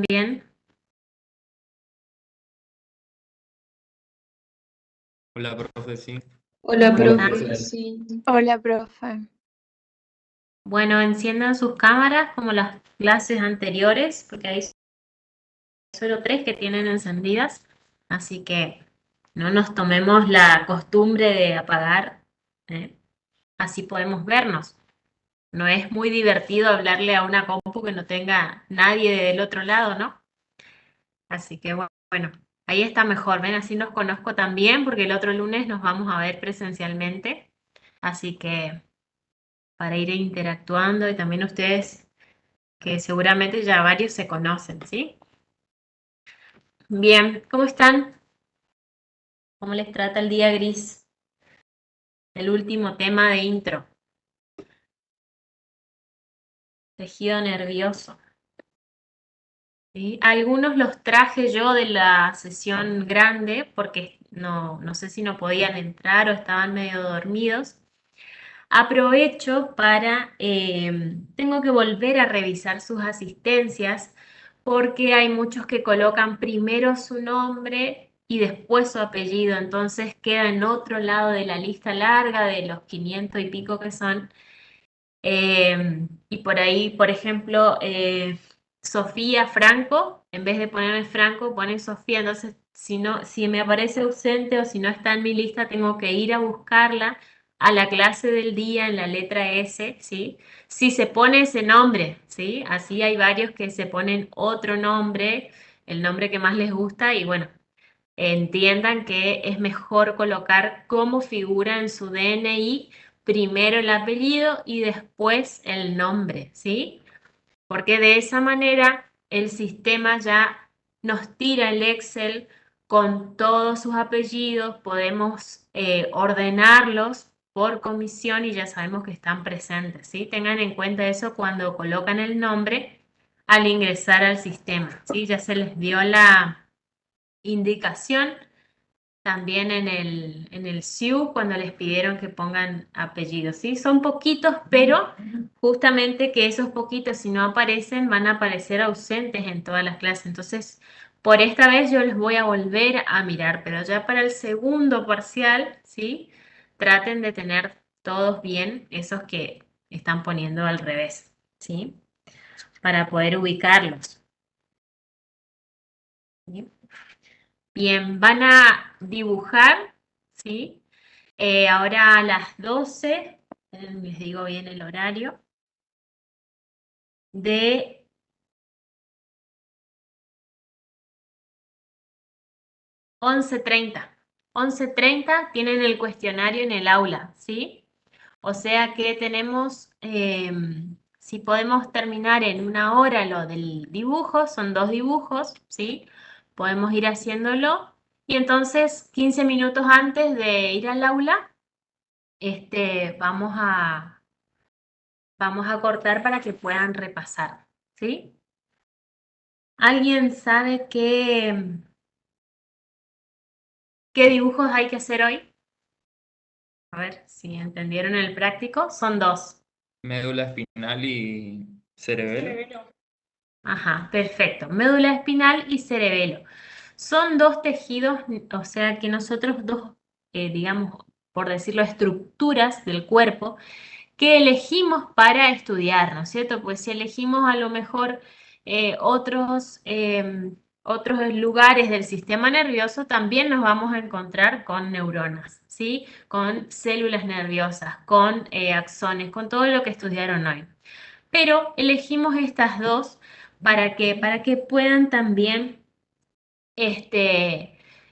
bien? Hola, profe, sí. Hola, ¿Cómo están? profe, sí. Hola, profe. Bueno, enciendan sus cámaras como las clases anteriores, porque hay solo 3 que tienen encendidas, así que no nos tomemos la costumbre de apagar, ¿eh? Así podemos vernos. No es muy divertido hablarle a una compu que no tenga nadie del otro lado, ¿no? Así que bueno, ahí está mejor, ven, así nos conozco también, porque el otro lunes nos vamos a ver presencialmente, así que para ir interactuando y también ustedes, que seguramente ya varios se conocen, ¿sí? Bien, ¿cómo están? ¿Cómo les trata el día gris? El último tema de intro. Tejido nervioso. ¿Sí? Algunos los traje yo de la sesión grande porque no sé si no podían entrar o estaban medio dormidos. Aprovecho para, tengo que volver a revisar sus asistencias porque hay muchos que colocan primero su nombre y después su apellido, entonces queda en otro lado de la lista larga de los 500 y pico que son. Y por ahí, por ejemplo, Sofía Franco, en vez de ponerme Franco, ponen Sofía, entonces si me aparece ausente o si no está en mi lista, tengo que ir a buscarla a la clase del día en la letra S, ¿sí? Si se pone ese nombre, ¿sí? Así hay varios que se ponen otro nombre, el nombre que más les gusta y bueno, entiendan que es mejor colocar como figura en su DNI primero el apellido y después el nombre, ¿sí? Porque de esa manera el sistema ya nos tira el Excel con todos sus apellidos, podemos ordenarlos por comisión y ya sabemos que están presentes, ¿sí? Tengan en cuenta eso cuando colocan el nombre al ingresar al sistema, ¿sí? Ya se les dio la indicación también en el SIU cuando les pidieron que pongan apellidos, ¿sí? Son poquitos, pero justamente que esos poquitos, si no aparecen, van a aparecer ausentes en todas las clases. Entonces, por esta vez yo les voy a volver a mirar, pero ya para el segundo parcial, ¿sí? Traten de tener todos bien esos que están poniendo al revés, ¿sí? Para poder ubicarlos. ¿Sí? Bien, van a dibujar, ¿sí? Ahora a las 12, les digo bien el horario, de 11:30. 11:30 tienen el cuestionario en el aula, ¿sí? O sea que tenemos, si podemos terminar en 1 hora lo del dibujo, son 2 dibujos, ¿sí? Podemos ir haciéndolo y entonces 15 minutos antes de ir al aula, vamos a cortar para que puedan repasar, ¿sí? ¿Alguien sabe qué dibujos hay que hacer hoy? A ver si entendieron el práctico. Son 2. Médula espinal y cerebelo. Ajá, perfecto. Médula espinal y cerebelo. Son 2 tejidos, o sea que nosotros dos, digamos, por decirlo, estructuras del cuerpo que elegimos para estudiar, ¿no es cierto? Pues si elegimos a lo mejor otros lugares del sistema nervioso, también nos vamos a encontrar con neuronas, ¿sí? Con células nerviosas, con axones, con todo lo que estudiaron hoy. Pero elegimos estas dos para que puedan también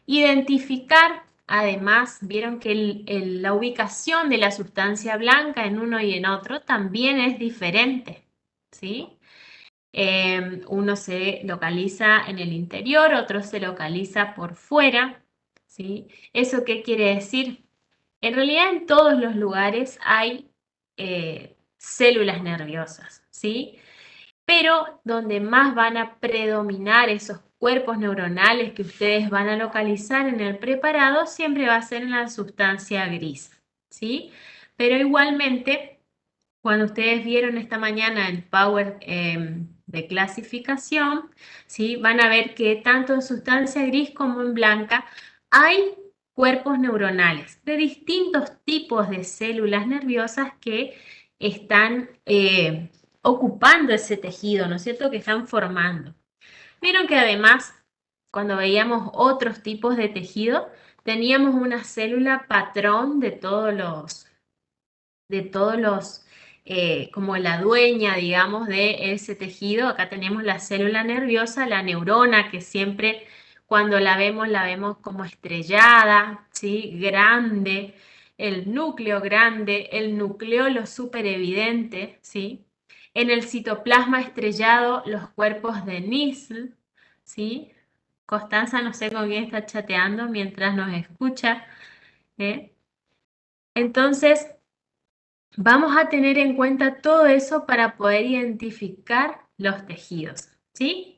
identificar, además, vieron que la ubicación de la sustancia blanca en uno y en otro también es diferente, ¿sí? Uno se localiza en el interior, otro se localiza por fuera, ¿sí? ¿Eso qué quiere decir? En realidad en todos los lugares hay células nerviosas, ¿sí? Pero donde más van a predominar esos cuerpos neuronales que ustedes van a localizar en el preparado, siempre va a ser en la sustancia gris, ¿sí? Pero igualmente, cuando ustedes vieron esta mañana el de clasificación, ¿sí? Van a ver que tanto en sustancia gris como en blanca hay cuerpos neuronales de distintos tipos de células nerviosas que están ocupando ese tejido, ¿no es cierto? Que están formando. Vieron que además, cuando veíamos otros tipos de tejido, teníamos una célula patrón de todos los, como la dueña, digamos, de ese tejido. Acá tenemos la célula nerviosa, la neurona, que siempre cuando la vemos como estrellada, ¿sí? Grande, el núcleo grande, el nucleolo súper evidente, ¿sí? En el citoplasma estrellado, los cuerpos de Nissl, ¿sí? Constanza, no sé con quién está chateando mientras nos escucha, ¿eh? Entonces, vamos a tener en cuenta todo eso para poder identificar los tejidos, ¿sí?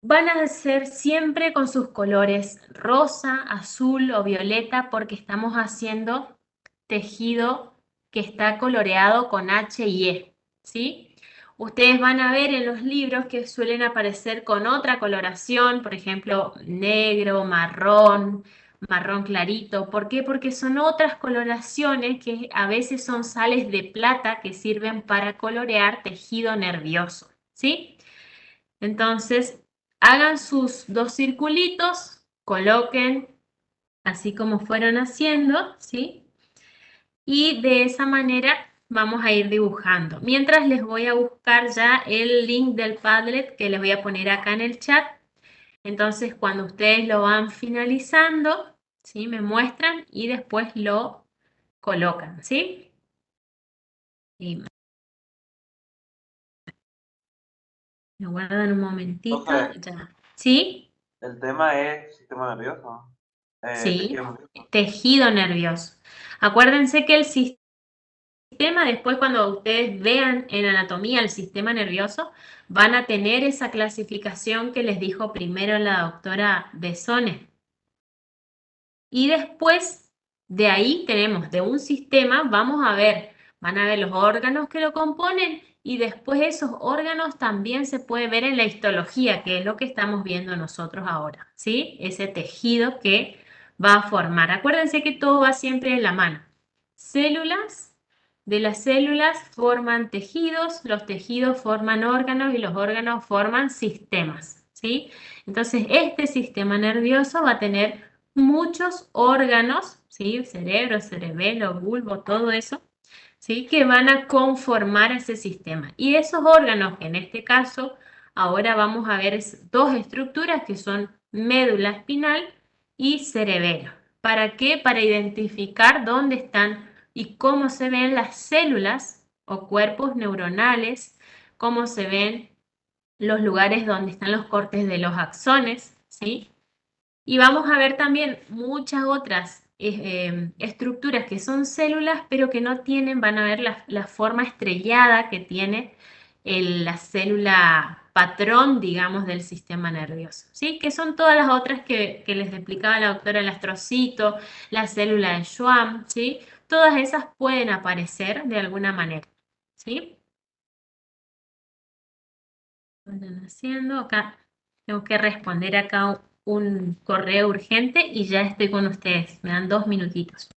Van a ser siempre con sus colores rosa, azul o violeta porque estamos haciendo tejido que está coloreado con H y E, ¿sí? Ustedes van a ver en los libros que suelen aparecer con otra coloración, por ejemplo, negro, marrón, marrón clarito. ¿Por qué? Porque son otras coloraciones que a veces son sales de plata que sirven para colorear tejido nervioso, ¿sí? Entonces, hagan sus dos circulitos, coloquen así como fueron haciendo, ¿sí? Y de esa manera vamos a ir dibujando. Mientras les voy a buscar ya el link del Padlet que les voy a poner acá en el chat. Entonces, cuando ustedes lo van finalizando, ¿sí? Me muestran y después lo colocan, ¿sí? Y me guardan un momentito, Entonces, ya. ¿Sí? el tema es sistema nervioso, Sí, tejido nervioso. tejido nervioso. Acuérdense que el sistema, después cuando ustedes vean en anatomía el sistema nervioso, van a tener esa clasificación que les dijo primero la doctora Besone. Y después de ahí tenemos de un sistema, van a ver los órganos que lo componen y después esos órganos también se puede ver en la histología, que es lo que estamos viendo nosotros ahora, ¿sí? Ese tejido que va a formar. Acuérdense que todo va siempre de la mano. Células, de las células forman tejidos, los tejidos forman órganos y los órganos forman sistemas, ¿sí? Entonces este sistema nervioso va a tener muchos órganos, ¿sí? Cerebro, cerebelo, bulbo, todo eso, ¿sí? Que van a conformar ese sistema. Y esos órganos, que en este caso, ahora vamos a ver dos estructuras que son médula espinal y cerebelo. ¿Para qué? Para identificar dónde están y cómo se ven las células o cuerpos neuronales, cómo se ven los lugares donde están los cortes de los axones, ¿sí? Y vamos a ver también muchas otras estructuras que son células, pero que no tienen, van a ver la forma estrellada que tiene la célula patrón, digamos, del sistema nervioso, ¿sí? Que son todas las otras que les explicaba la doctora, el astrocito, la célula de Schwann, ¿sí? Todas esas pueden aparecer de alguna manera, ¿sí? Están haciendo acá, tengo que responder acá un correo urgente y ya estoy con ustedes. Me dan 2 minutitos.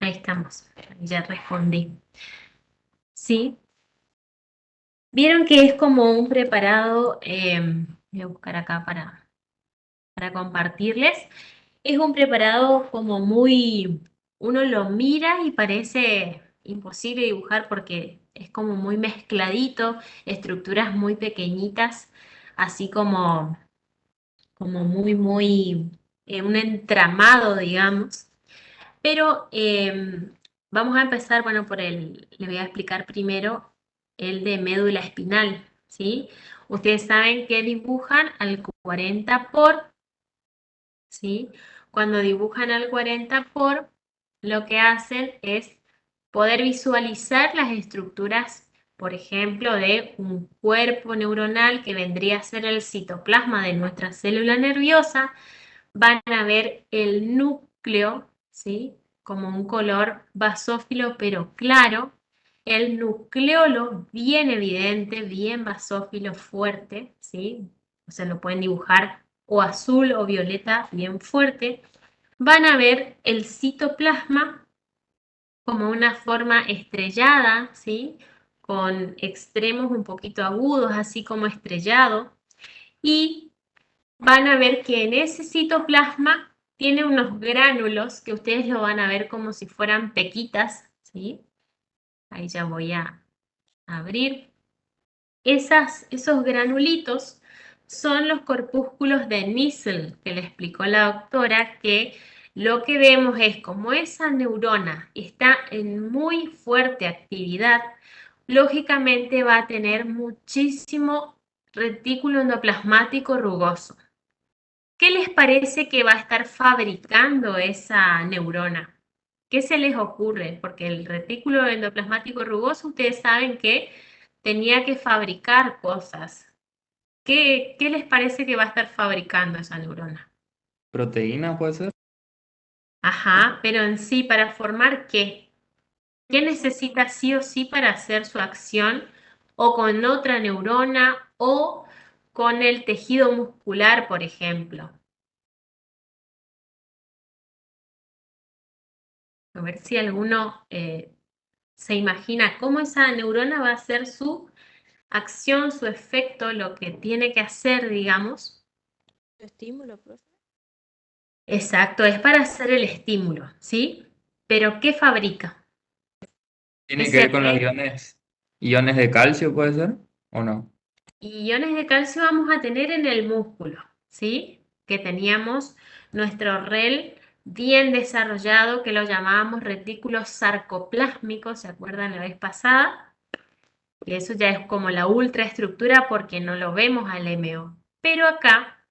Ahí estamos, ya respondí. ¿Sí? Vieron que es como un preparado, voy a buscar acá para compartirles. Es un preparado como muy, uno lo mira y parece imposible dibujar porque es como muy mezcladito, estructuras muy pequeñitas, así como un entramado, digamos. Pero vamos a empezar, bueno, le voy a explicar primero el de médula espinal, ¿sí? Ustedes saben que dibujan al 40 por, ¿sí? Cuando dibujan al 40 por, lo que hacen es poder visualizar las estructuras, por ejemplo, de un cuerpo neuronal que vendría a ser el citoplasma de nuestra célula nerviosa. Van a ver el núcleo, ¿sí? Como un color basófilo pero claro, el nucleolo bien evidente, bien basófilo fuerte, ¿sí? O sea, lo pueden dibujar o azul o violeta bien fuerte. Van a ver el citoplasma como una forma estrellada, ¿sí? Con extremos un poquito agudos, así como estrellado. Y van a ver que en ese citoplasma tiene unos gránulos que ustedes lo van a ver como si fueran pequitas, ¿sí? Ahí ya voy a abrir. Esos granulitos son los corpúsculos de Nissl, que le explicó la doctora que lo que vemos es como esa neurona está en muy fuerte actividad, lógicamente va a tener muchísimo retículo endoplasmático rugoso. ¿Qué les parece que va a estar fabricando esa neurona? ¿Qué se les ocurre? Porque el retículo endoplasmático rugoso, ustedes saben que tenía que fabricar cosas. ¿Qué les parece que va a estar fabricando esa neurona? ¿Proteína puede ser? Ajá, pero en sí, ¿para formar qué? ¿Qué necesita sí o sí para hacer su acción? O con otra neurona o con el tejido muscular, por ejemplo. A ver si alguno se imagina cómo esa neurona va a hacer su acción, su efecto, lo que tiene que hacer, digamos. Estímulo, profe. Exacto, es para hacer el estímulo, ¿sí? Pero ¿qué fabrica? ¿Tiene que Ese ver con los red, iones de calcio, puede ser? ¿O no? iones de calcio vamos a tener en el músculo, ¿sí? Que teníamos nuestro REL bien desarrollado, que lo llamábamos retículo sarcoplásmico, ¿se acuerdan la vez pasada? Y eso ya es como la ultraestructura porque no lo vemos al MO. Pero acá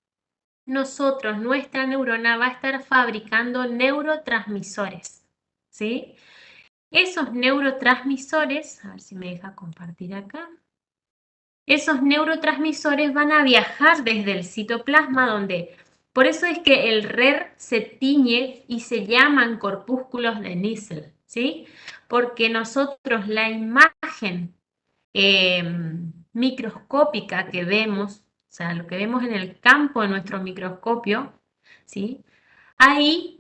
nuestra neurona va a estar fabricando neurotransmisores, ¿sí? Esos neurotransmisores, a ver si me deja compartir acá. Esos neurotransmisores van a viajar desde el citoplasma donde, por eso es que el RER se tiñe y se llaman corpúsculos de Nissl, ¿sí? Porque nosotros la imagen microscópica que vemos, o sea, lo que vemos en el campo de nuestro microscopio, ¿sí? Ahí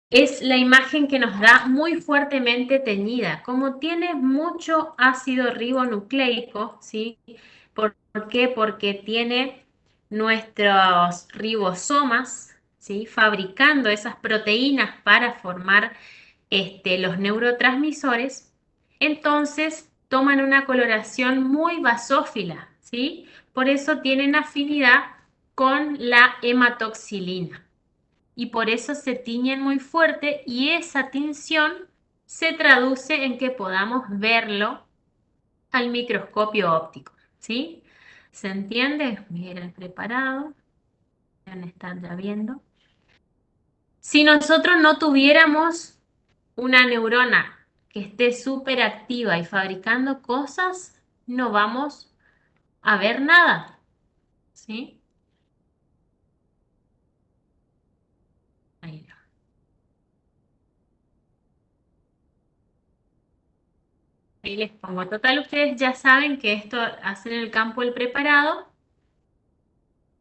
es la imagen que nos da muy fuertemente teñida. Como tiene mucho ácido ribonucleico, ¿sí? ¿Por qué? Porque tiene nuestros ribosomas, ¿sí? Fabricando esas proteínas para formar los neurotransmisores, entonces toman una coloración muy basófila, ¿sí? Por eso tienen afinidad con la hematoxilina y por eso se tiñen muy fuerte y esa tinción se traduce en que podamos verlo al microscopio óptico, ¿sí? ¿Se entiende? Miren el preparado, ya están ya viendo. Si nosotros no tuviéramos una neurona que esté súper activa y fabricando cosas, no vamos a ver nada, ¿sí? Ahí no. Ahí les pongo. Total, ustedes ya saben que esto hacen el campo el preparado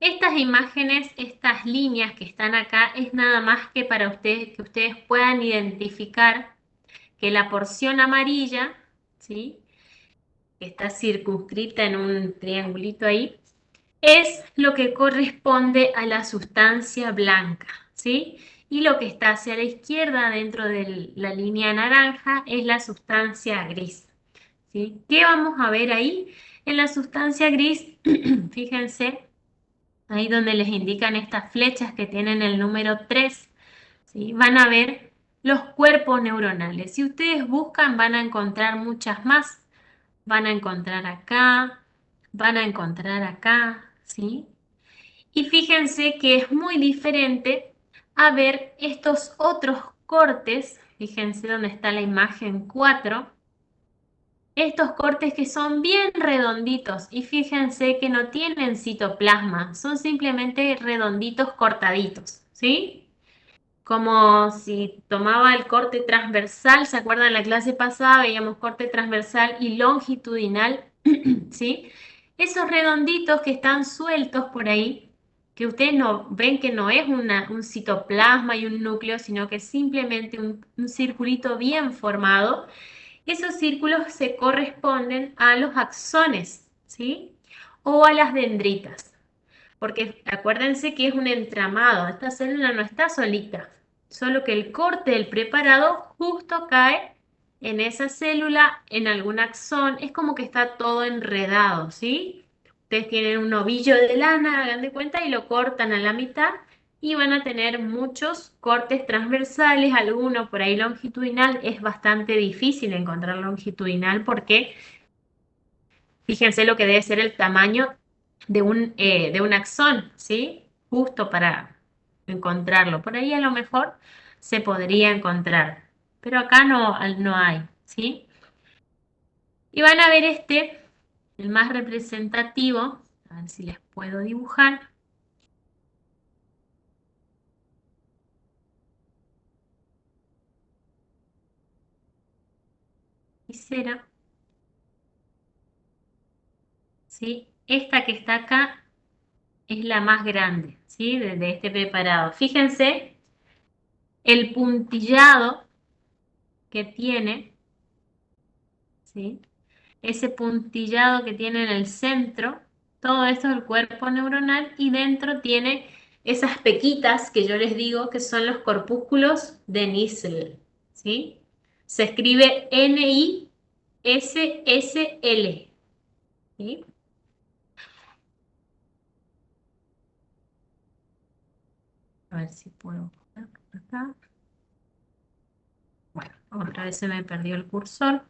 Estas imágenes, estas líneas que están acá, es nada más que para ustedes, que ustedes puedan identificar que la porción amarilla, ¿sí?, que está circunscrita en un triangulito ahí, es lo que corresponde a la sustancia blanca, ¿sí? Y lo que está hacia la izquierda dentro de la línea naranja es la sustancia gris, ¿sí? ¿Qué vamos a ver ahí? En la sustancia gris, fíjense, ahí donde les indican estas flechas que tienen el número 3, ¿sí?, van a ver los cuerpos neuronales. Si ustedes buscan, van a encontrar muchas más. Van a encontrar acá, van a encontrar acá, ¿sí? Y fíjense que es muy diferente a ver estos otros cortes. Fíjense dónde está la imagen 4. Estos cortes que son bien redonditos y fíjense que no tienen citoplasma, son simplemente redonditos cortaditos, ¿sí? Como si tomaba el corte transversal, ¿se acuerdan? En la clase pasada veíamos corte transversal y longitudinal, ¿sí? Esos redonditos que están sueltos por ahí, que ustedes no ven que no es un citoplasma y un núcleo, sino que es simplemente un circulito bien formado. Esos círculos se corresponden a los axones, ¿sí? O a las dendritas. Porque acuérdense que es un entramado, esta célula no está solita, solo que el corte del preparado justo cae en esa célula, en algún axón, es como que está todo enredado, ¿sí? Ustedes tienen un ovillo de lana, hagan de cuenta, y lo cortan a la mitad y van a tener muchos cortes transversales, algunos por ahí longitudinal. Es bastante difícil encontrar longitudinal porque fíjense lo que debe ser el tamaño de un axón, ¿sí? Justo para encontrarlo. Por ahí a lo mejor se podría encontrar, pero acá no hay, ¿sí? Y van a ver este, el más representativo, a ver si les puedo dibujar. Quisiera, ¿sí? Esta que está acá es la más grande, ¿sí? De este preparado. Fíjense el puntillado que tiene, ¿sí? Ese puntillado que tiene en el centro, todo esto es el cuerpo neuronal y dentro tiene esas pequitas que yo les digo que son los corpúsculos de Nissl, ¿sí? Se escribe Nissl, ¿sí? A ver si puedo poner por acá. Bueno, otra vez se me perdió el cursor.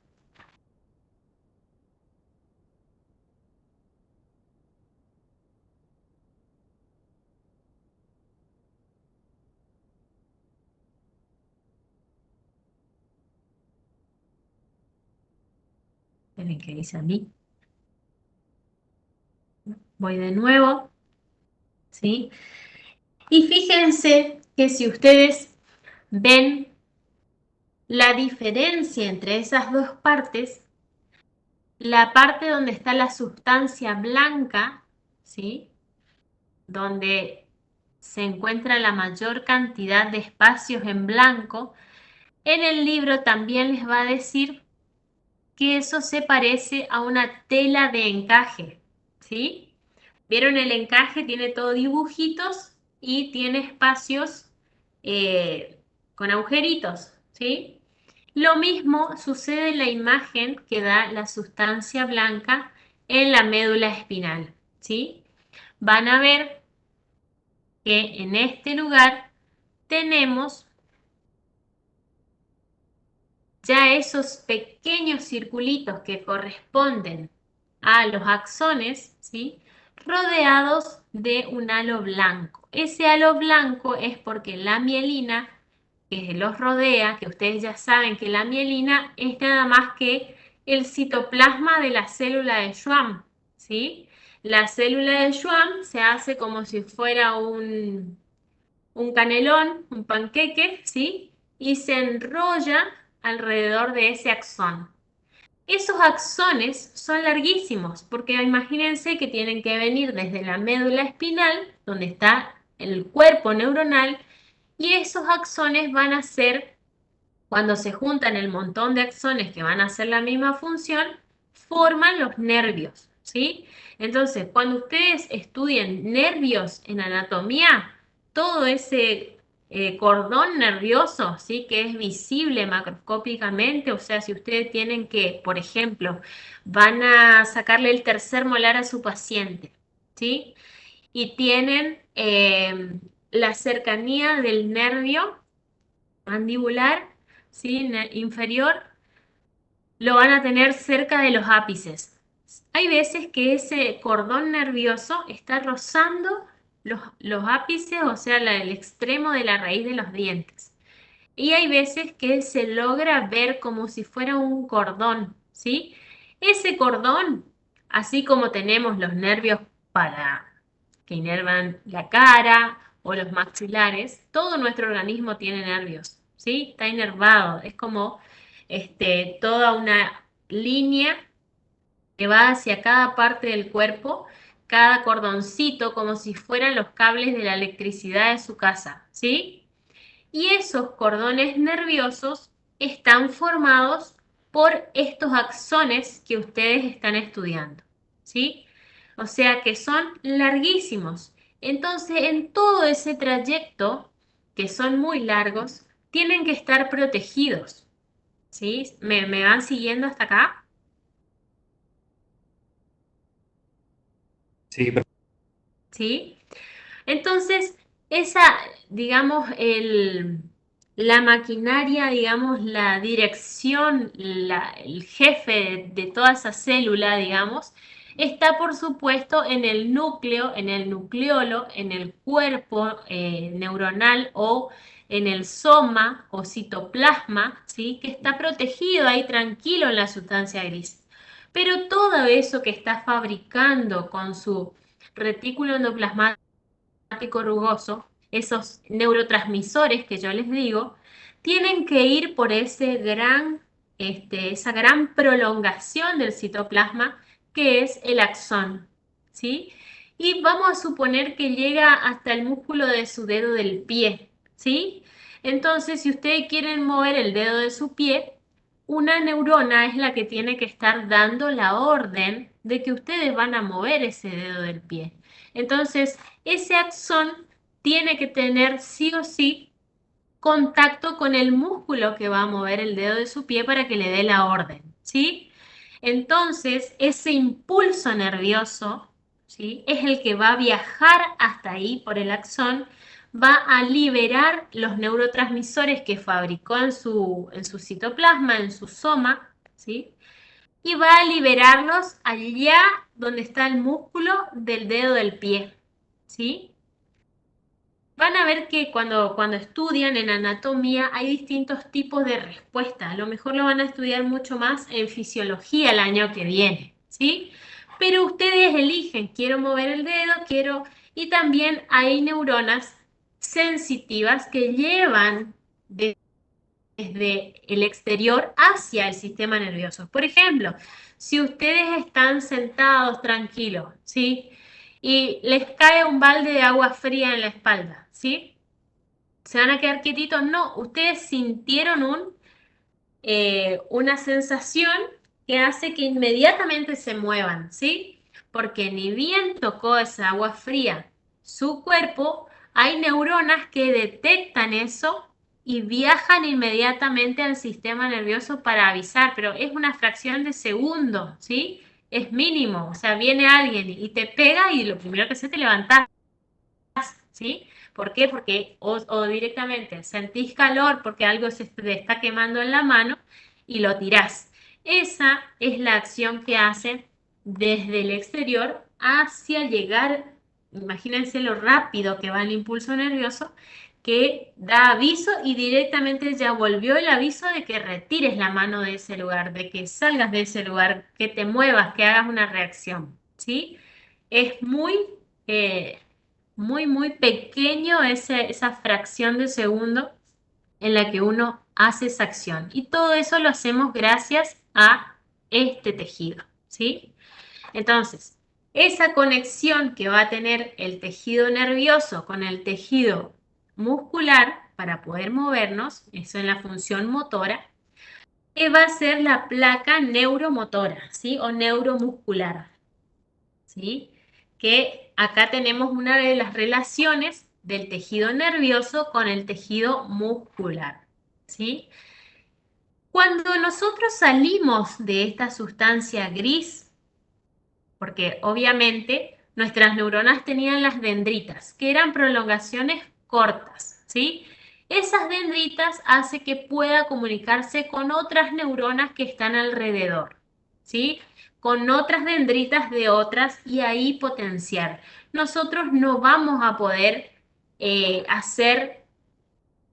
Esperen que dice a mí. Voy de nuevo, ¿sí? Y fíjense que si ustedes ven la diferencia entre esas dos partes, la parte donde está la sustancia blanca, ¿sí?, donde se encuentra la mayor cantidad de espacios en blanco, en el libro también les va a decir que eso se parece a una tela de encaje, ¿sí? ¿Vieron el encaje? Tiene todo dibujitos y tiene espacios con agujeritos, ¿sí? Lo mismo sucede en la imagen que da la sustancia blanca en la médula espinal, ¿sí? Van a ver que en este lugar tenemos ya esos pequeños circulitos que corresponden a los axones, ¿sí?, rodeados de un halo blanco. Ese halo blanco es porque la mielina que los rodea, que ustedes ya saben que la mielina es nada más que el citoplasma de la célula de Schwann, ¿sí? La célula de Schwann se hace como si fuera un canelón, un panqueque, ¿sí? Y se enrolla alrededor de ese axón. Esos axones son larguísimos, porque imagínense que tienen que venir desde la médula espinal, donde está el cuerpo neuronal, y esos axones van a ser, cuando se juntan el montón de axones que van a hacer la misma función, forman los nervios, ¿sí? Entonces, cuando ustedes estudien nervios en anatomía, todo ese cordón nervioso, ¿sí? Que es visible macroscópicamente, o sea, si ustedes tienen que, por ejemplo, van a sacarle el tercer molar a su paciente, ¿sí? Y tienen la cercanía del nervio mandibular, ¿sí? Inferior, lo van a tener cerca de los ápices. Hay veces que ese cordón nervioso está rozando los ápices, o sea, el extremo de la raíz de los dientes. Y hay veces que se logra ver como si fuera un cordón, ¿sí? Ese cordón, así como tenemos los nervios para que inervan la cara o los maxilares, todo nuestro organismo tiene nervios, ¿sí? Está inervado, es como toda una línea que va hacia cada parte del cuerpo, cada cordoncito, como si fueran los cables de la electricidad de su casa, ¿sí? Y esos cordones nerviosos están formados por estos axones que ustedes están estudiando, ¿sí? O sea que son larguísimos. Entonces, en todo ese trayecto, que son muy largos, tienen que estar protegidos, ¿sí? ¿Me van siguiendo hasta acá? Sí, ¿Sí? Entonces, esa, digamos, la maquinaria, digamos, la dirección, el jefe de toda esa célula, digamos, está por supuesto en el núcleo, en el nucleolo, en el cuerpo neuronal o en el soma o citoplasma, ¿sí? Que está protegido ahí tranquilo en la sustancia gris. Pero todo eso que está fabricando con su retículo endoplasmático rugoso, esos neurotransmisores que yo les digo, tienen que ir por esa gran prolongación del citoplasma que es el axón, ¿sí? Y vamos a suponer que llega hasta el músculo de su dedo del pie, ¿sí? Entonces, si ustedes quieren mover el dedo de su pie, una neurona es la que tiene que estar dando la orden de que ustedes van a mover ese dedo del pie. Entonces, ese axón tiene que tener sí o sí contacto con el músculo que va a mover el dedo de su pie para que le dé la orden, ¿sí? Entonces, ese impulso nervioso, ¿sí? Es el que va a viajar hasta ahí por el axón, va a liberar los neurotransmisores que fabricó en su citoplasma, en su soma, ¿sí? Y va a liberarlos allá donde está el músculo del dedo del pie, ¿sí? Van a ver que cuando estudian en anatomía hay distintos tipos de respuestas. A lo mejor lo van a estudiar mucho más en fisiología el año que viene, ¿sí? Pero ustedes eligen, quiero mover el dedo, quiero... Y también hay neuronas sensitivas que llevan desde el exterior hacia el sistema nervioso. Por ejemplo, si ustedes están sentados tranquilos, ¿sí? Y les cae un balde de agua fría en la espalda, ¿sí? ¿Se van a quedar quietitos? No, ustedes sintieron una sensación que hace que inmediatamente se muevan, ¿sí? Porque ni bien tocó esa agua fría su cuerpo, hay neuronas que detectan eso y viajan inmediatamente al sistema nervioso para avisar, pero es una fracción de segundo, ¿sí? Es mínimo, o sea, viene alguien y te pega y lo primero que hace te levantás, ¿sí? ¿Por qué? Porque o directamente sentís calor porque algo se te está quemando en la mano y lo tirás. Esa es la acción que hace desde el exterior hacia llegar, imagínense lo rápido que va el impulso nervioso, que da aviso y directamente ya volvió el aviso de que retires la mano de ese lugar, de que salgas de ese lugar, que te muevas, que hagas una reacción, ¿sí? Es eh, muy pequeño esa fracción de segundo en la que uno hace esa acción. Y todo eso lo hacemos gracias a este tejido, ¿sí? Entonces, esa conexión que va a tener el tejido nervioso con el tejido muscular para poder movernos, eso en la función motora, que va a ser la placa neuromotora, ¿sí? O neuromuscular, ¿sí? Que acá tenemos una de las relaciones del tejido nervioso con el tejido muscular, ¿sí? Cuando nosotros salimos de esta sustancia gris, porque obviamente nuestras neuronas tenían las dendritas, que eran prolongaciones cortas, ¿sí? Esas dendritas hacen que pueda comunicarse con otras neuronas que están alrededor, ¿sí? Con otras dendritas de otras y ahí potenciar. Nosotros no vamos a poder hacer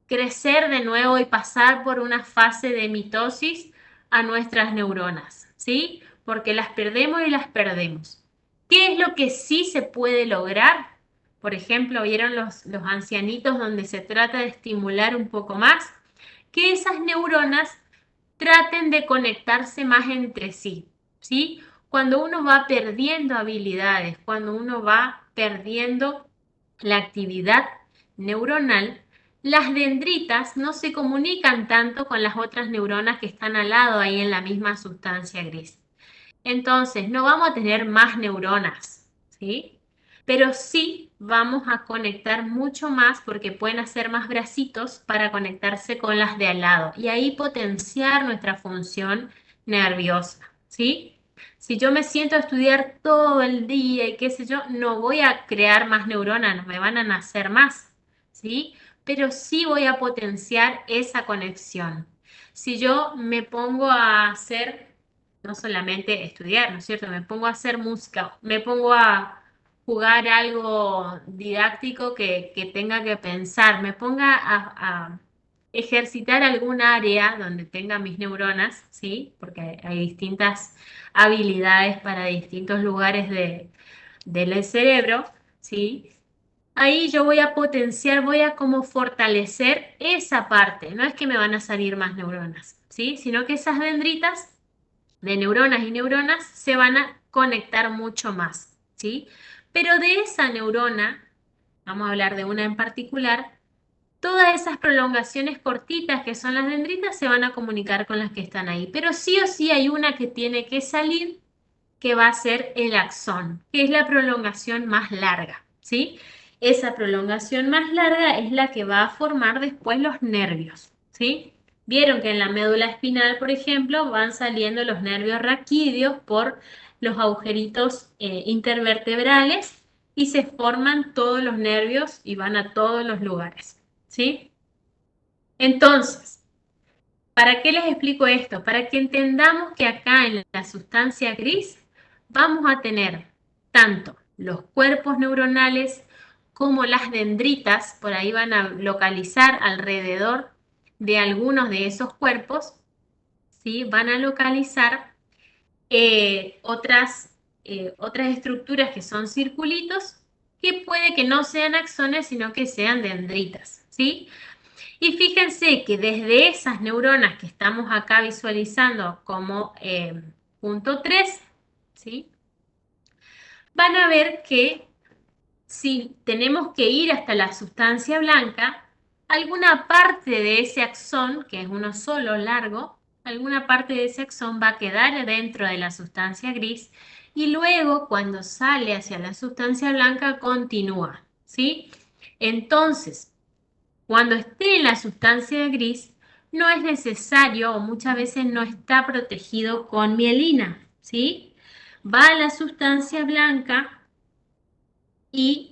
crecer de nuevo y pasar por una fase de mitosis a nuestras neuronas, ¿sí? Porque las perdemos y las perdemos. ¿Qué es lo que sí se puede lograr? Por ejemplo, ¿vieron los ancianitos donde se trata de estimular un poco más? Que esas neuronas traten de conectarse más entre sí, ¿sí? Cuando uno va perdiendo habilidades, cuando uno va perdiendo la actividad neuronal, las dendritas no se comunican tanto con las otras neuronas que están al lado ahí en la misma sustancia gris. Entonces, no vamos a tener más neuronas, ¿sí? Pero sí vamos a conectar mucho más porque pueden hacer más bracitos para conectarse con las de al lado y ahí potenciar nuestra función nerviosa, ¿sí? Si yo me siento a estudiar todo el día y qué sé yo, no voy a crear más neuronas, no me van a nacer más, ¿sí? Pero sí voy a potenciar esa conexión. Si yo me pongo a hacer no solamente estudiar, ¿no es cierto? Me pongo a hacer música, me pongo a jugar algo didáctico que tenga que pensar, me ponga a ejercitar algún área donde tenga mis neuronas, ¿sí? Porque hay distintas habilidades para distintos lugares del cerebro, ¿sí? Ahí yo voy a potenciar, voy a como fortalecer esa parte. No es que me van a salir más neuronas, ¿sí? Sino que esas dendritas de neuronas y neuronas se van a conectar mucho más, ¿sí? Pero de esa neurona, vamos a hablar de una en particular, todas esas prolongaciones cortitas que son las dendritas se van a comunicar con las que están ahí. Pero sí o sí hay una que tiene que salir, que va a ser el axón, que es la prolongación más larga, ¿sí? Esa prolongación más larga es la que va a formar después los nervios, ¿sí? Vieron que en la médula espinal, por ejemplo, van saliendo los nervios raquídeos por los agujeritos intervertebrales y se forman todos los nervios y van a todos los lugares, ¿sí? Entonces, ¿para qué les explico esto? Para que entendamos que acá en la sustancia gris vamos a tener tanto los cuerpos neuronales como las dendritas, por ahí van a localizar alrededor de algunos de esos cuerpos, ¿sí? Van a localizar otras estructuras que son circulitos, que puede que no sean axones, sino que sean dendritas, ¿sí? Y fíjense que desde esas neuronas que estamos acá visualizando como punto 3, ¿sí? Van a ver que si tenemos que ir hasta la sustancia blanca, alguna parte de ese axón, que es uno solo largo, alguna parte de ese axón va a quedar dentro de la sustancia gris y luego cuando sale hacia la sustancia blanca continúa, ¿sí? Entonces, cuando esté en la sustancia gris, no es necesario o muchas veces no está protegido con mielina, ¿sí? Va a la sustancia blanca y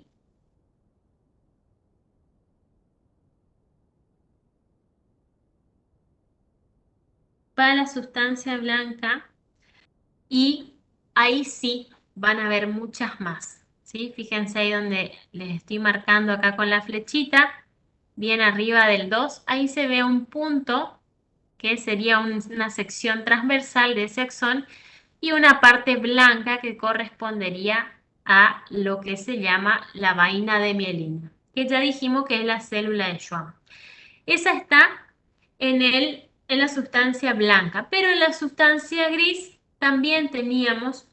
va a la sustancia blanca y ahí sí van a ver muchas más, ¿sí? Fíjense ahí donde les estoy marcando acá con la flechita, bien arriba del 2, ahí se ve un punto que sería una sección transversal de ese axón y una parte blanca que correspondería a lo que se llama la vaina de mielina, que ya dijimos que es la célula de Schwann. Esa está en la sustancia blanca, pero en la sustancia gris también teníamos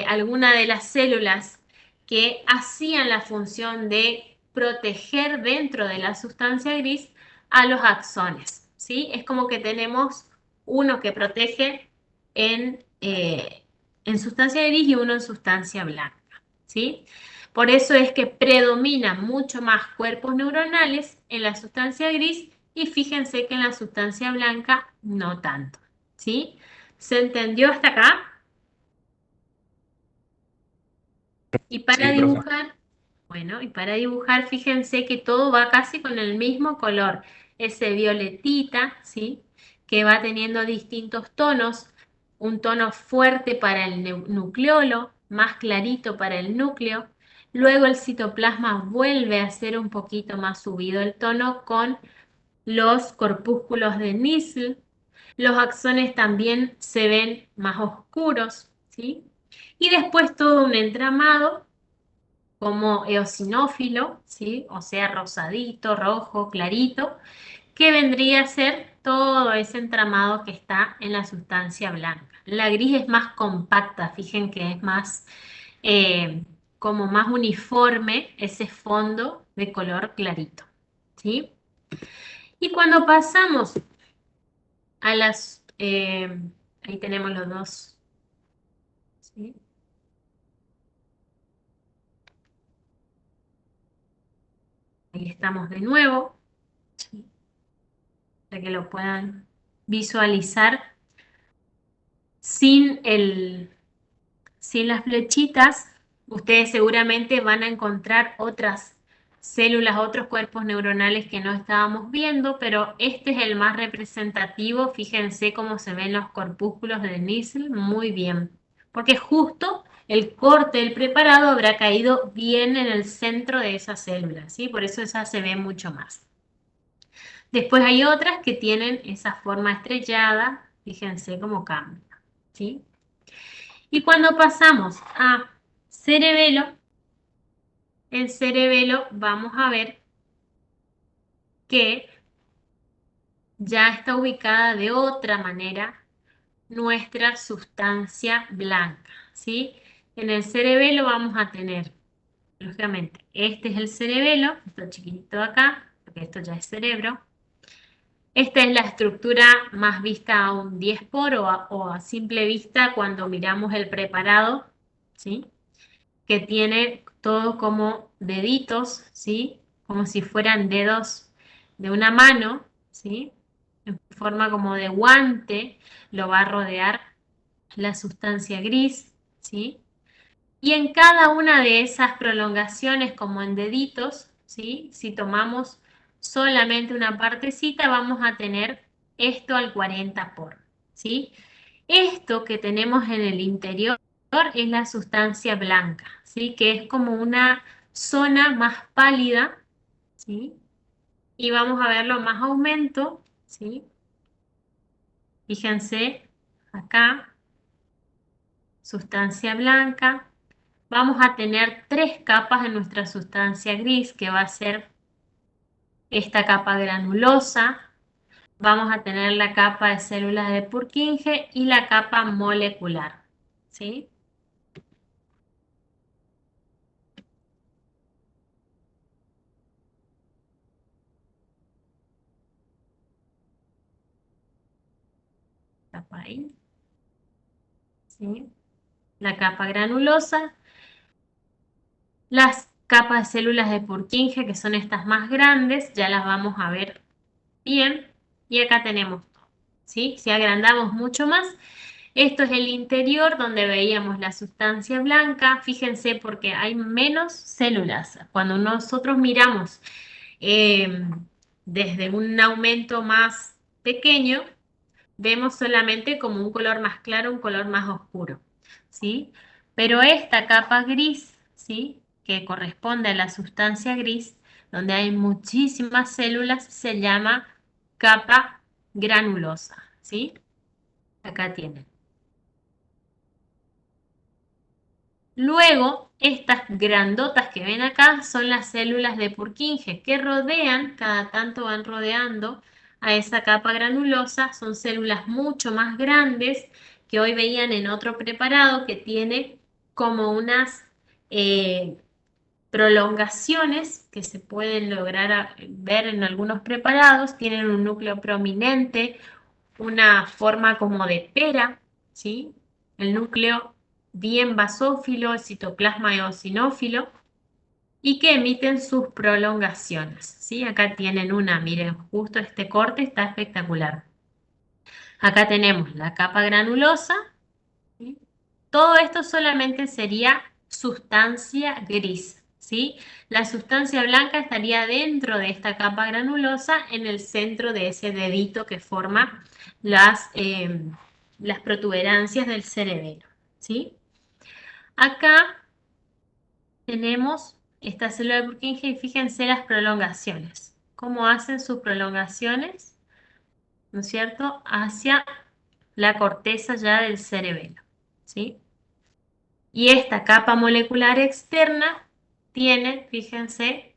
alguna de las células que hacían la función de proteger dentro de la sustancia gris a los axones, ¿sí? Es como que tenemos uno que protege en sustancia gris y uno en sustancia blanca, ¿sí? Por eso es que predominan mucho más cuerpos neuronales en la sustancia gris y fíjense que en la sustancia blanca no tanto, ¿sí? ¿Se entendió hasta acá? Y para Sí, profe. dibujar, bueno, y para dibujar, fíjense que todo va casi con el mismo color. Ese violetita, ¿sí? Que va teniendo distintos tonos. Un tono fuerte para el nucleolo, más clarito para el núcleo. Luego el citoplasma vuelve a ser un poquito más subido el tono con los corpúsculos de Nissl. Los axones también se ven más oscuros, ¿sí? Y después todo un entramado como eosinófilo, ¿sí? O sea, rosadito, rojo, clarito, que vendría a ser todo ese entramado que está en la sustancia blanca. La gris es más compacta, fíjense que es más, como más uniforme ese fondo de color clarito, ¿sí? Y cuando pasamos a las, ahí tenemos los dos, ¿sí? Ahí estamos de nuevo, ¿sí? Para que lo puedan visualizar sin sin las flechitas. Ustedes seguramente van a encontrar otras células, otros cuerpos neuronales que no estábamos viendo, pero este es el más representativo. Fíjense cómo se ven los corpúsculos de Nissl, muy bien, porque justo el corte del preparado habrá caído bien en el centro de esa célula, ¿sí? Por eso esa se ve mucho más. Después hay otras que tienen esa forma estrellada, fíjense cómo cambia, ¿sí? Y cuando pasamos a cerebelo, el cerebelo vamos a ver que ya está ubicada de otra manera nuestra sustancia blanca, ¿sí? En el cerebelo vamos a tener, lógicamente, este es el cerebelo, esto chiquitito de acá, porque esto ya es cerebro. Esta es la estructura más vista a un 10 por o a simple vista cuando miramos el preparado, ¿sí? Que tiene todo como deditos, ¿sí? Como si fueran dedos de una mano, ¿sí? En forma como de guante, lo va a rodear la sustancia gris, ¿sí? Y en cada una de esas prolongaciones, como en deditos, ¿sí? Si tomamos solamente una partecita, vamos a tener esto al 40 por, ¿sí? Esto que tenemos en el interior es la sustancia blanca, ¿sí? Que es como una zona más pálida, ¿sí? Y vamos a verlo más aumento, ¿sí? Fíjense acá, sustancia blanca. Vamos a tener 3 capas de nuestra sustancia gris, que va a ser esta capa granulosa. Vamos a tener la capa de células de Purkinje y la capa molecular, ¿sí? Capa ahí, ¿sí? La capa granulosa, las capas de células de Purkinje, que son estas más grandes, ya las vamos a ver bien. Y acá tenemos todo, ¿sí? Si agrandamos mucho más, esto es el interior donde veíamos la sustancia blanca. Fíjense porque hay menos células. Cuando nosotros miramos desde un aumento más pequeño, vemos solamente como un color más claro, un color más oscuro, ¿sí? Pero esta capa gris, ¿sí? Que corresponde a la sustancia gris, donde hay muchísimas células, se llama capa granulosa, ¿sí? Acá tienen. Luego, estas grandotas que ven acá son las células de Purkinje que rodean, cada tanto van rodeando a esa capa granulosa. Son células mucho más grandes que hoy veían en otro preparado que tiene como unas prolongaciones que se pueden lograr ver en algunos preparados, tienen un núcleo prominente, una forma como de pera, ¿sí? El núcleo bien basófilo, el citoplasma eosinófilo, y que emiten sus prolongaciones, ¿sí? Acá tienen una, miren, justo este corte está espectacular. Acá tenemos la capa granulosa, ¿sí? Todo esto solamente sería sustancia gris, ¿sí? La sustancia blanca estaría dentro de esta capa granulosa en el centro de ese dedito que forma las protuberancias del cerebelo, ¿sí? Acá tenemos esta célula de Purkinje y fíjense las prolongaciones. ¿Cómo hacen sus prolongaciones? ¿No es cierto? Hacia la corteza ya del cerebelo, ¿sí? Y esta capa molecular externa tiene, fíjense,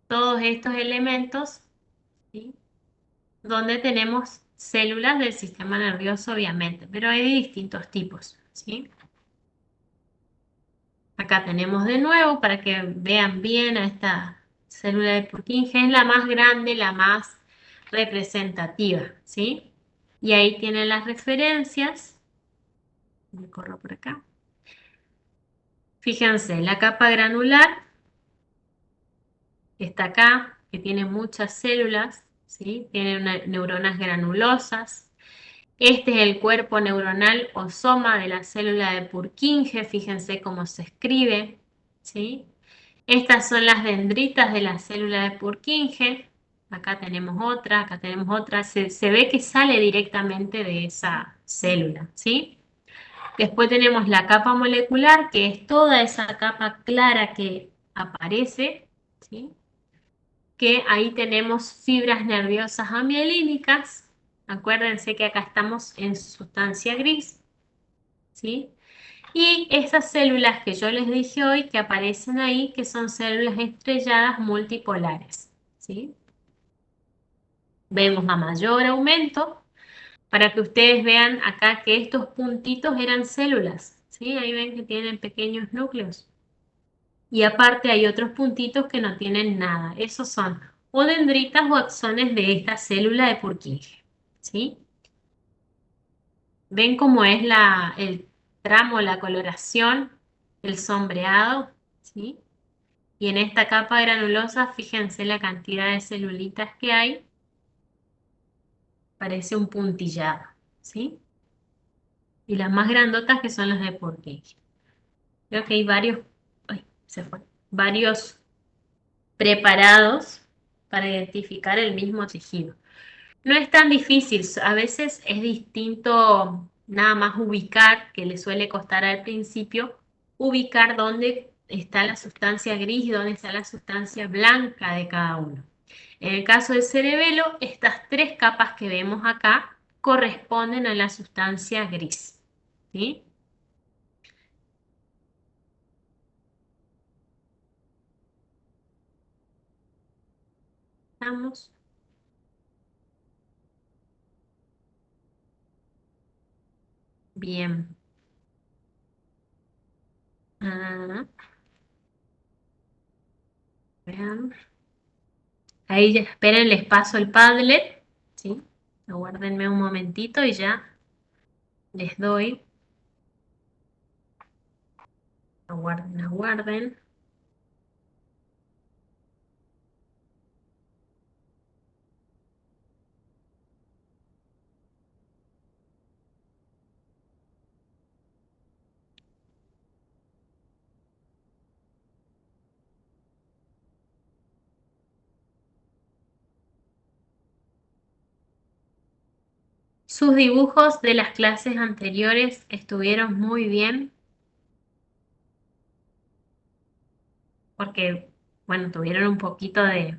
todos estos elementos, ¿sí? Donde tenemos células del sistema nervioso, obviamente, pero hay de distintos tipos, ¿sí? Acá tenemos de nuevo, para que vean bien a esta célula de Purkinje, es la más grande, la más representativa, ¿sí? Y ahí tienen las referencias. Me corro por acá. Fíjense, la capa granular está acá, que tiene muchas células, ¿sí? Tiene neuronas granulosas. Este es el cuerpo neuronal o soma de la célula de Purkinje, fíjense cómo se escribe, ¿sí? Estas son las dendritas de la célula de Purkinje. Acá tenemos otra, acá tenemos otra. Se ve que sale directamente de esa célula, ¿sí? Después tenemos la capa molecular, que es toda esa capa clara que aparece, ¿sí? Que ahí tenemos fibras nerviosas amielínicas. Acuérdense que acá estamos en sustancia gris, ¿sí? Y esas células que yo les dije hoy que aparecen ahí, que son células estrelladas multipolares, ¿sí? Vemos a mayor aumento, para que ustedes vean acá que estos puntitos eran células, ¿sí? Ahí ven que tienen pequeños núcleos. Y aparte hay otros puntitos que no tienen nada. Esos son o dendritas o axones de esta célula de Purkinje, ¿sí? ¿Ven cómo es el tramo, la coloración, el sombreado? ¿Sí? Y en esta capa granulosa, fíjense la cantidad de celulitas que hay. Parece un puntillado, ¿sí? Y las más grandotas que son las de Purkinje. Creo que hay varios, ay, se fue, varios preparados para identificar el mismo tejido. No es tan difícil, a veces es distinto nada más ubicar, que le suele costar al principio, ubicar dónde está la sustancia gris y dónde está la sustancia blanca de cada uno. En el caso del cerebelo, estas tres capas que vemos acá corresponden a la sustancia gris, ¿sí? ¿Estamos? Bien. Ah, vean. Ahí ya, esperen, les paso el Padlet, ¿sí? Aguárdenme un momentito y ya les doy. Aguarden, aguarden. Sus dibujos de las clases anteriores estuvieron muy bien porque, bueno, tuvieron un poquito de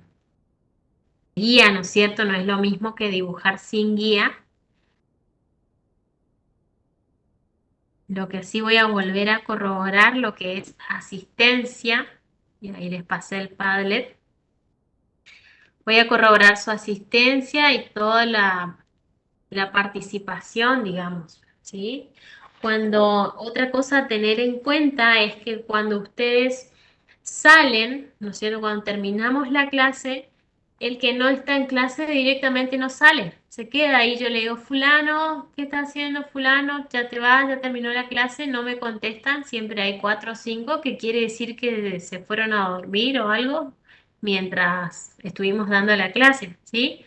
guía, ¿no es cierto? No es lo mismo que dibujar sin guía. Lo que sí voy a volver a corroborar lo que es asistencia, y ahí les pasé el Padlet. Voy a corroborar su asistencia y toda la participación, digamos, ¿sí? Otra cosa a tener en cuenta es que cuando ustedes salen, ¿no es cierto? Cuando terminamos la clase, el que no está en clase directamente no sale, se queda ahí. Yo le digo, fulano, ¿qué está haciendo fulano? Ya te vas, ya terminó la clase, no me contestan, siempre hay 4 o 5, que quiere decir que se fueron a dormir o algo mientras estuvimos dando la clase, ¿sí?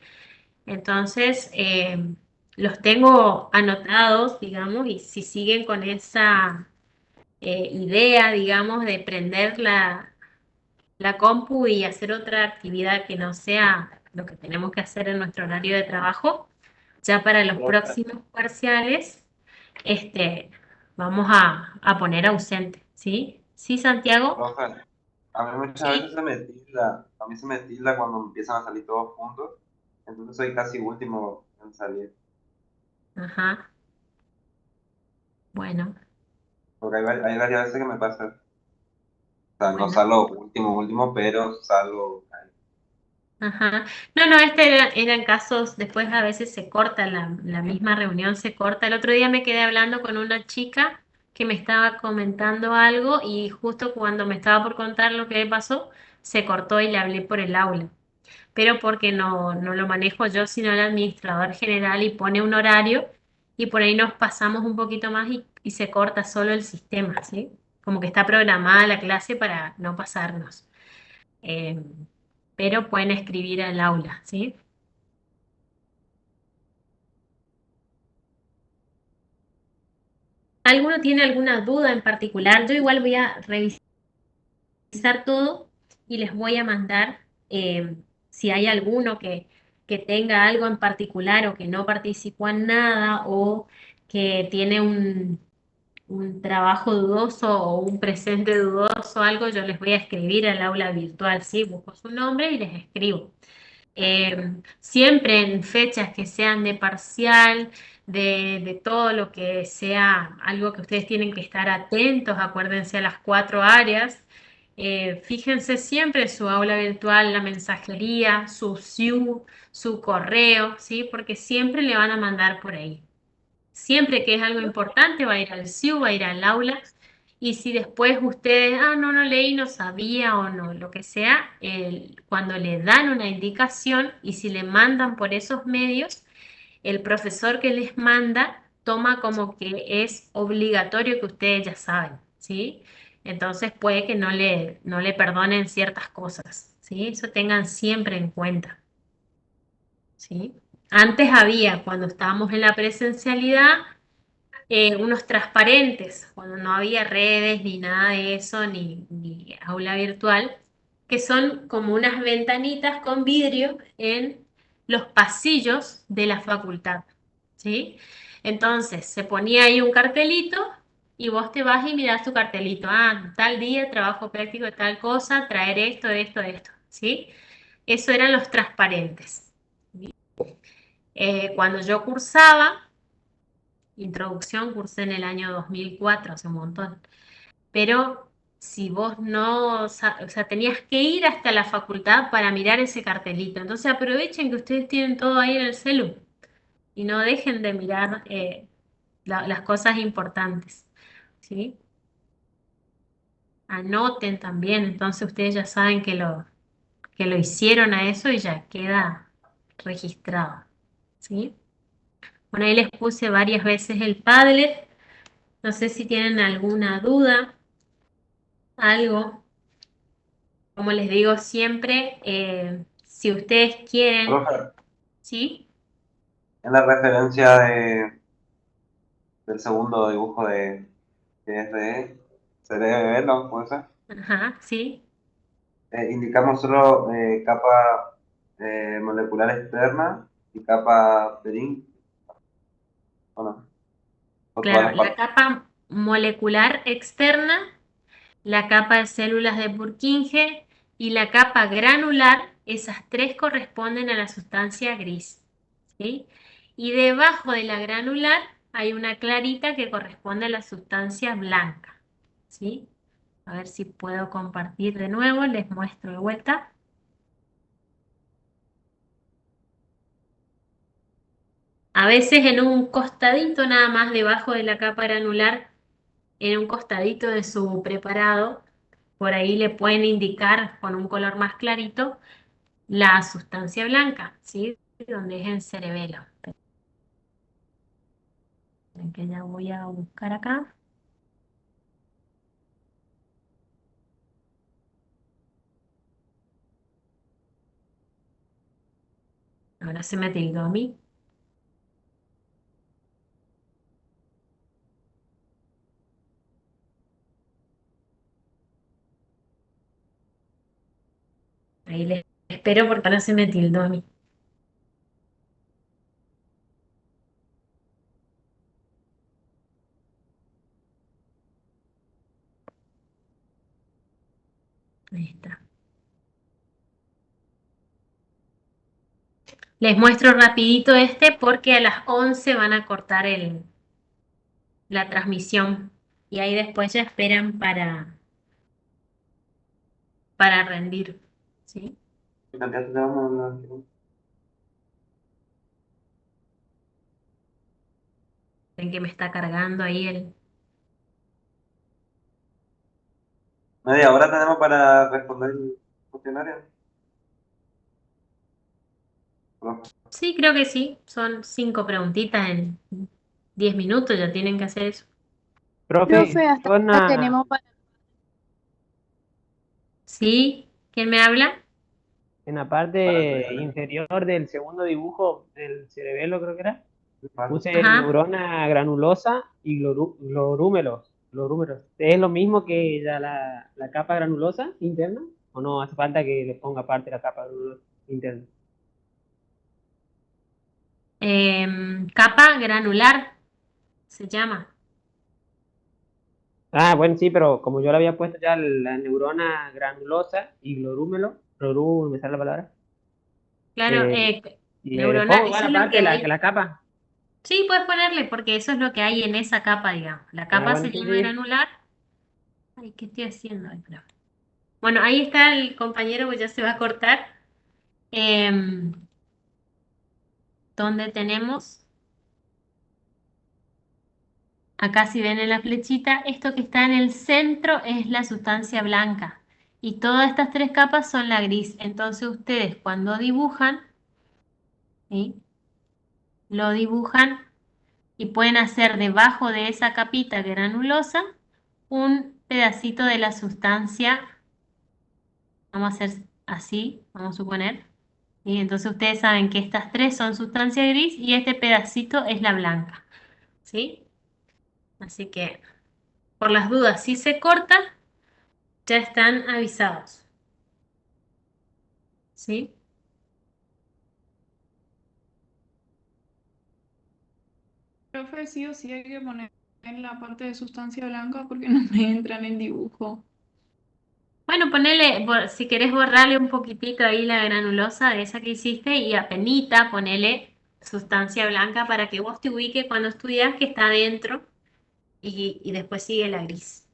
Entonces, los tengo anotados, digamos, y si siguen con esa idea, digamos, de prender la compu y hacer otra actividad que no sea lo que tenemos que hacer en nuestro horario de trabajo, ya para los Profe, próximos parciales, este, vamos a poner ausente, ¿sí? ¿Sí, Santiago? profe, a mí muchas veces Sí. a mí se me tilda cuando empiezan a salir todos juntos, entonces soy casi último en salir, Ajá. Bueno, porque hay varias veces que me pasa, o sea, no bueno. salgo último, último, pero salgo ahí. Ajá. No, no, eran casos, después a veces se corta la misma reunión, se corta. El otro día me quedé hablando con una chica que me estaba comentando algo y justo cuando me estaba por contar lo que le pasó, se cortó y le hablé por el aula. Pero porque no lo manejo yo, sino el administrador general y pone un horario y por ahí nos pasamos un poquito más y se corta solo el sistema, ¿sí? Como que está programada la clase para no pasarnos. Eh, pero pueden escribir al aula, ¿sí? ¿Alguno tiene alguna duda en particular? Yo igual voy a revisar todo y les voy a mandar si hay alguno que tenga algo en particular o que no participó en nada o que tiene un trabajo dudoso o un presente dudoso, algo, yo les voy a escribir al aula virtual, ¿sí? Busco su nombre y les escribo. Siempre en fechas que sean de parcial, de todo lo que sea algo que ustedes tienen que estar atentos, acuérdense a las 4 áreas. Fíjense siempre en su aula virtual, la mensajería, su SIU, su correo, ¿sí? Porque siempre le van a mandar por ahí. Siempre que es algo importante va a ir al SIU, va a ir al aula. Y si después ustedes, no leí, no sabía o no, lo que sea, cuando le dan una indicación y si le mandan por esos medios, el profesor que les manda toma como que es obligatorio que ustedes ya saben, ¿sí? Entonces puede que no le perdonen ciertas cosas, ¿sí? Eso tengan siempre en cuenta, ¿sí? Antes había, cuando estábamos en la presencialidad, unos transparentes, cuando no había redes ni nada de eso, ni aula virtual, que son como unas ventanitas con vidrio en los pasillos de la facultad, ¿sí? Entonces, se ponía ahí un cartelito y vos te vas y mirás tu cartelito. Tal día, trabajo práctico de tal cosa, traer esto, esto, esto, ¿sí? Eso eran los transparentes. Cuando yo cursaba, introducción cursé en el año 2004, hace un montón. Pero si vos no, o sea, tenías que ir hasta la facultad para mirar ese cartelito. Entonces aprovechen que ustedes tienen todo ahí en el celu y no dejen de mirar las cosas importantes, ¿sí? Anoten también, entonces ustedes ya saben que lo hicieron a eso y ya queda registrado, ¿sí? Bueno, ahí les puse varias veces el Padlet. No sé si tienen alguna duda, algo. Como les digo siempre, si ustedes quieren, Profe, ¿sí? en la referencia del segundo dibujo que es de cerebro, ¿no? ¿Puede ser? Ajá, sí, Indicamos solo capa molecular externa y capa perín, ¿o no? O todas claro, las la partes. capa molecular externa, la capa de células de Purkinje y la capa granular, esas tres corresponden a la sustancia gris, ¿sí? Y debajo de la granular hay una clarita que corresponde a la sustancia blanca, ¿sí? A ver si puedo compartir de nuevo, les muestro de vuelta. A veces en un costadito nada más debajo de la capa granular, en un costadito de su preparado, por ahí le pueden indicar con un color más clarito la sustancia blanca, ¿sí? Donde es en cerebelo. Esperen que ya voy a buscar acá. Ahora se me tildó a mí. Ahí les espero porque ahora se me tildó a mí. Ahí está. Les muestro rapidito este porque a las 11 van a cortar la transmisión y ahí después ya esperan para rendir, ¿sí? ¿Qué cantidad te vamos a Ven que me está cargando ahí ¿Media hora tenemos para responder el cuestionario? No. Sí, creo que sí. Son 5 preguntitas en 10 minutos, ya tienen que hacer eso. Profe, Profe, ¿hasta yo ahora tenemos para... ¿Sí? ¿Quién me habla? en la Para parte el inferior del segundo dibujo del cerebelo, creo que era, cuestionario. puse Ajá. neurona granulosa y glorúmeros. ¿Es lo mismo que la capa granulosa interna? ¿O no hace falta que le ponga aparte la capa granulosa interna? Capa granular se llama. Ah, bueno, sí, pero como yo le había puesto ya la neurona granulosa y me sale la palabra, Claro, eh, y le neurona, pongo igual eso es lo aparte que hay. la capa. Sí, puedes ponerle porque eso es lo que hay en esa capa, digamos. La Ah, capa bueno, se sí, llama sí. granular. Ay, ¿qué estoy haciendo? Ay, espera. Bueno, ahí está el compañero que ya se va a cortar. Em, donde tenemos, acá si ven en la flechita, esto que está en el centro es la sustancia blanca. Y todas estas 3 capas son la gris. Entonces ustedes cuando dibujan, ¿sí? Lo dibujan y pueden hacer debajo de esa capita granulosa un pedacito de la sustancia. Vamos a hacer así, vamos a suponer. Y entonces ustedes saben que estas 3 son sustancia gris y este pedacito es la blanca, ¿sí? Así que, por las dudas, si se corta, ya están avisados, ¿sí? Profe, sí o sí hay que poner en la parte de sustancia blanca porque no me entra en el dibujo. Bueno, ponele, si querés borrarle un poquitito ahí la granulosa de esa que hiciste y apenita ponele sustancia blanca para que vos te ubiques cuando estudias que está adentro y después sigue la gris,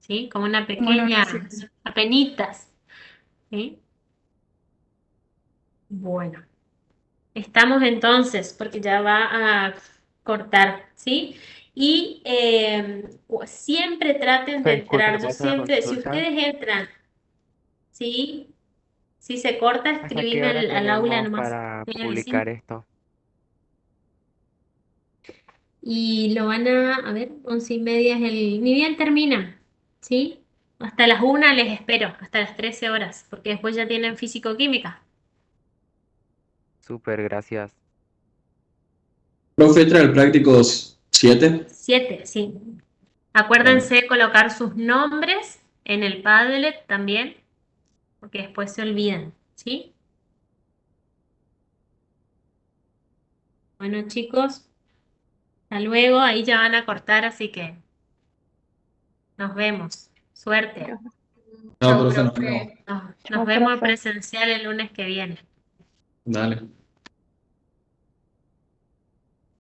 ¿sí? Como una Bueno, pequeña, gracias. apenitas, ¿sí? Bueno, estamos entonces, porque ya va a cortar, ¿sí? Y siempre traten de Disculpe, ¿le entrar, yo puedo hacer una siempre, si consulta? ustedes entran, ¿sí? Si se corta, ¿Hasta qué escribime hora al aula tenemos nomás. para Me publicar decís. esto? Y lo van a ver, 11:30 es ni bien termina, ¿sí? Hasta las 1 les espero, hasta las 13 horas, porque después ya tienen físico-química. Súper, gracias. Profe, entra el prácticos 7. 7, sí. Dale. Acuérdense de colocar sus nombres en el Padlet también, porque después se olvidan, ¿sí? Bueno, chicos, hasta luego, ahí ya van a cortar, así que nos vemos. Suerte. No, Chau, profe, nos vemos. profe. Nos Chao, vemos profe. presencial el lunes que viene. Dale.